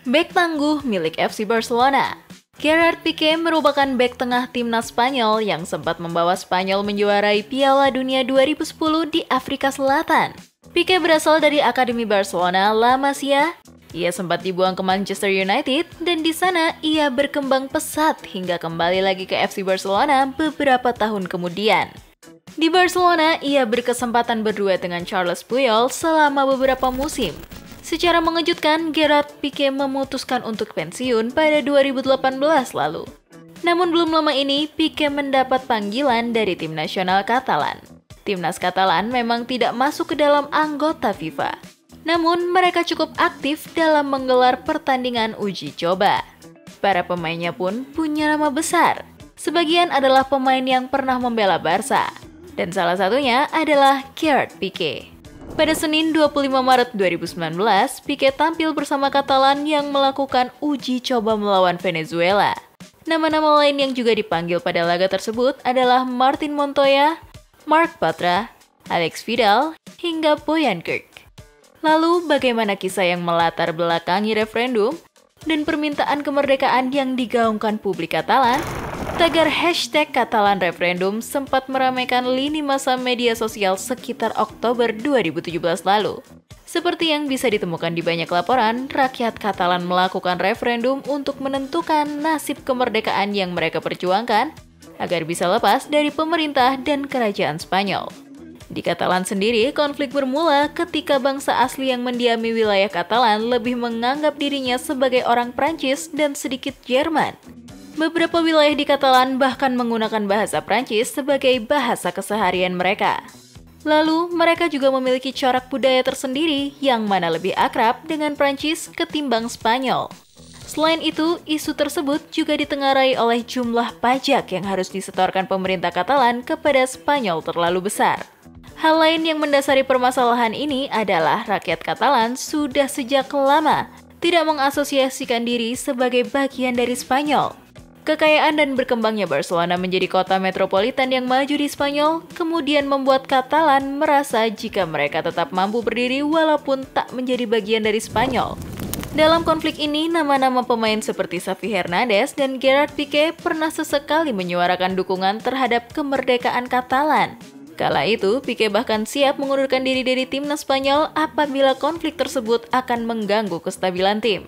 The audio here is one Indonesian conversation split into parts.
Bek tangguh milik FC Barcelona. Gerard Piqué merupakan bek tengah timnas Spanyol yang sempat membawa Spanyol menjuarai Piala Dunia 2010 di Afrika Selatan. Piqué berasal dari Akademi Barcelona La Masia. Ia sempat dibuang ke Manchester United dan di sana ia berkembang pesat hingga kembali lagi ke FC Barcelona beberapa tahun kemudian. Di Barcelona, ia berkesempatan berdua dengan Carles Puyol selama beberapa musim. Secara mengejutkan, Gerard Piqué memutuskan untuk pensiun pada 2018 lalu. Namun belum lama ini, Piqué mendapat panggilan dari tim nasional Katalan. Timnas Katalan memang tidak masuk ke dalam anggota FIFA. Namun, mereka cukup aktif dalam menggelar pertandingan uji coba. Para pemainnya pun punya nama besar. Sebagian adalah pemain yang pernah membela Barca. Dan salah satunya adalah Gerard Piqué. Pada Senin 25 Maret 2019, Piqué tampil bersama Katalan yang melakukan uji coba melawan Venezuela. Nama-nama lain yang juga dipanggil pada laga tersebut adalah Martin Montoya, Marc Bartra, Alex Vidal, hingga Boyan Kirk. Lalu, bagaimana kisah yang melatar belakangi referendum dan permintaan kemerdekaan yang digaungkan publik Katalan? Tagar hashtag Katalan Referendum sempat meramaikan lini masa media sosial sekitar Oktober 2017 lalu. Seperti yang bisa ditemukan di banyak laporan, rakyat Katalan melakukan referendum untuk menentukan nasib kemerdekaan yang mereka perjuangkan agar bisa lepas dari pemerintah dan kerajaan Spanyol. Di Katalan sendiri, konflik bermula ketika bangsa asli yang mendiami wilayah Katalan lebih menganggap dirinya sebagai orang Prancis dan sedikit Jerman. Beberapa wilayah di Katalan bahkan menggunakan bahasa Prancis sebagai bahasa keseharian mereka. Lalu, mereka juga memiliki corak budaya tersendiri yang mana lebih akrab dengan Prancis ketimbang Spanyol. Selain itu, isu tersebut juga ditengarai oleh jumlah pajak yang harus disetorkan pemerintah Katalan kepada Spanyol terlalu besar. Hal lain yang mendasari permasalahan ini adalah rakyat Katalan sudah sejak lama tidak mengasosiasikan diri sebagai bagian dari Spanyol. Kekayaan dan berkembangnya Barcelona menjadi kota metropolitan yang maju di Spanyol, kemudian membuat Katalan merasa jika mereka tetap mampu berdiri walaupun tak menjadi bagian dari Spanyol. Dalam konflik ini, nama-nama pemain seperti Xavi Hernandez dan Gerard Piqué pernah sesekali menyuarakan dukungan terhadap kemerdekaan Katalan. Kala itu, Piqué bahkan siap mengundurkan diri dari timnas Spanyol apabila konflik tersebut akan mengganggu kestabilan tim.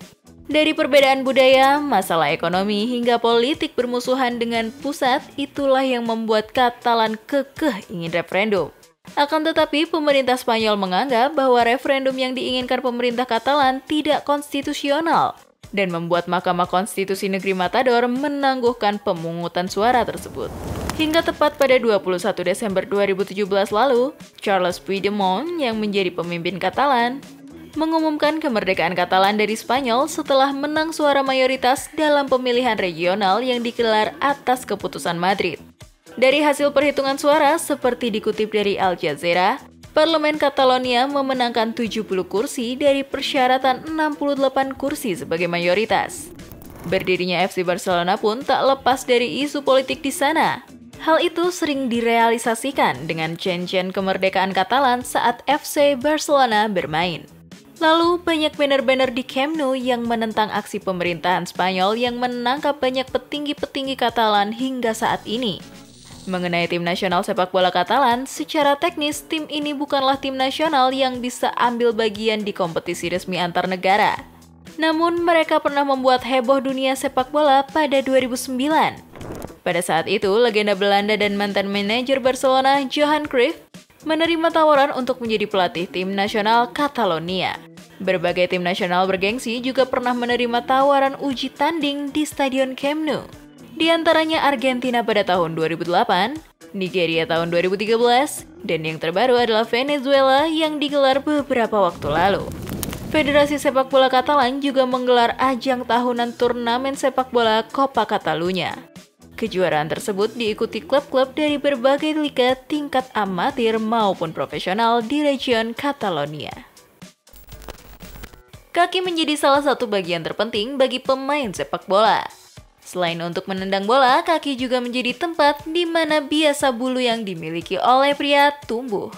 Dari perbedaan budaya, masalah ekonomi, hingga politik bermusuhan dengan pusat, itulah yang membuat Katalan kekeh ingin referendum. Akan tetapi, pemerintah Spanyol menganggap bahwa referendum yang diinginkan pemerintah Katalan tidak konstitusional dan membuat Mahkamah Konstitusi Negeri Matador menangguhkan pemungutan suara tersebut. Hingga tepat pada 21 Desember 2017 lalu, Carles Puigdemont yang menjadi pemimpin Katalan mengumumkan kemerdekaan Katalan dari Spanyol setelah menang suara mayoritas dalam pemilihan regional yang digelar atas keputusan Madrid. Dari hasil perhitungan suara, seperti dikutip dari Al Jazeera, Parlemen Catalonia memenangkan 70 kursi dari persyaratan 68 kursi sebagai mayoritas. Berdirinya FC Barcelona pun tak lepas dari isu politik di sana. Hal itu sering direalisasikan dengan cincin kemerdekaan Katalan saat FC Barcelona bermain. Lalu, banyak banner-banner di Camp Nou yang menentang aksi pemerintahan Spanyol yang menangkap banyak petinggi-petinggi Katalan hingga saat ini. Mengenai tim nasional sepak bola Katalan, secara teknis tim ini bukanlah tim nasional yang bisa ambil bagian di kompetisi resmi antar negara. Namun, mereka pernah membuat heboh dunia sepak bola pada 2009. Pada saat itu, legenda Belanda dan mantan manajer Barcelona, Johan Cruyff, menerima tawaran untuk menjadi pelatih tim nasional Catalonia. Berbagai tim nasional bergengsi juga pernah menerima tawaran uji tanding di Stadion Camp Nou. Di antaranya Argentina pada tahun 2008, Nigeria tahun 2013, dan yang terbaru adalah Venezuela yang digelar beberapa waktu lalu. Federasi Sepak Bola Katalan juga menggelar ajang tahunan turnamen sepak bola Copa Catalunya. Kejuaraan tersebut diikuti klub-klub dari berbagai liga tingkat amatir maupun profesional di region Catalonia. Kaki menjadi salah satu bagian terpenting bagi pemain sepak bola. Selain untuk menendang bola, kaki juga menjadi tempat di mana biasa bulu yang dimiliki oleh pria tumbuh.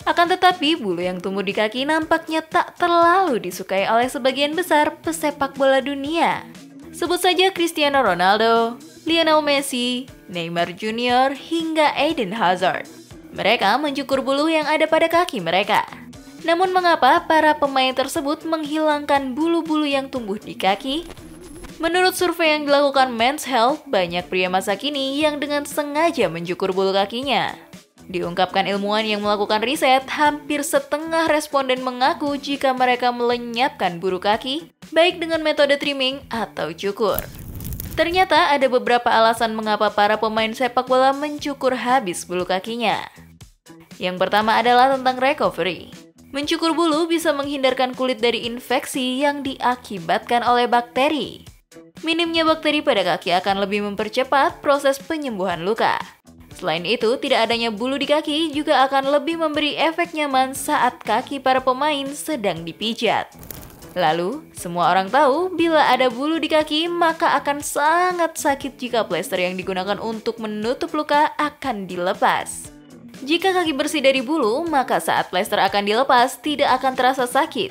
Akan tetapi, bulu yang tumbuh di kaki nampaknya tak terlalu disukai oleh sebagian besar pesepak bola dunia. Sebut saja Cristiano Ronaldo, Lionel Messi, Neymar Jr., hingga Eden Hazard. Mereka mencukur bulu yang ada pada kaki mereka. Namun mengapa para pemain tersebut menghilangkan bulu-bulu yang tumbuh di kaki? Menurut survei yang dilakukan Men's Health, banyak pria masa kini yang dengan sengaja mencukur bulu kakinya. Diungkapkan ilmuwan yang melakukan riset, hampir setengah responden mengaku jika mereka melenyapkan bulu kaki, baik dengan metode trimming atau cukur. Ternyata ada beberapa alasan mengapa para pemain sepak bola mencukur habis bulu kakinya. Yang pertama adalah tentang recovery. Mencukur bulu bisa menghindarkan kulit dari infeksi yang diakibatkan oleh bakteri. Minimnya bakteri pada kaki akan lebih mempercepat proses penyembuhan luka. Selain itu, tidak adanya bulu di kaki juga akan lebih memberi efek nyaman saat kaki para pemain sedang dipijat. Lalu, semua orang tahu bila ada bulu di kaki maka akan sangat sakit jika plester yang digunakan untuk menutup luka akan dilepas. Jika kaki bersih dari bulu, maka saat plester akan dilepas tidak akan terasa sakit.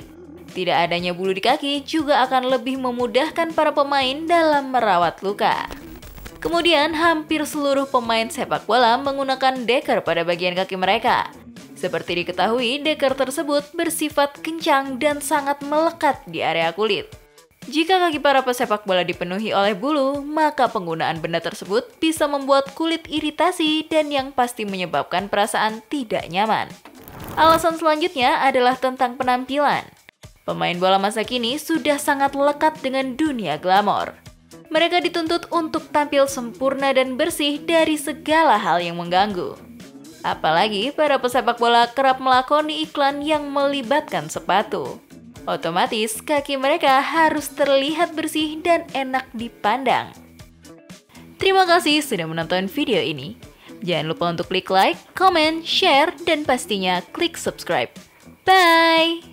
Tidak adanya bulu di kaki juga akan lebih memudahkan para pemain dalam merawat luka. Kemudian, hampir seluruh pemain sepak bola menggunakan deker pada bagian kaki mereka. Seperti diketahui, deker tersebut bersifat kencang dan sangat melekat di area kulit. Jika kaki para pesepak bola dipenuhi oleh bulu, maka penggunaan benda tersebut bisa membuat kulit iritasi dan yang pasti menyebabkan perasaan tidak nyaman. Alasan selanjutnya adalah tentang penampilan. Pemain bola masa kini sudah sangat lekat dengan dunia glamor. Mereka dituntut untuk tampil sempurna dan bersih dari segala hal yang mengganggu. Apalagi para pesepak bola kerap melakoni iklan yang melibatkan sepatu. Otomatis kaki mereka harus terlihat bersih dan enak dipandang. Terima kasih sudah menonton video ini. Jangan lupa untuk klik like, comment, share, dan pastinya klik subscribe. Bye!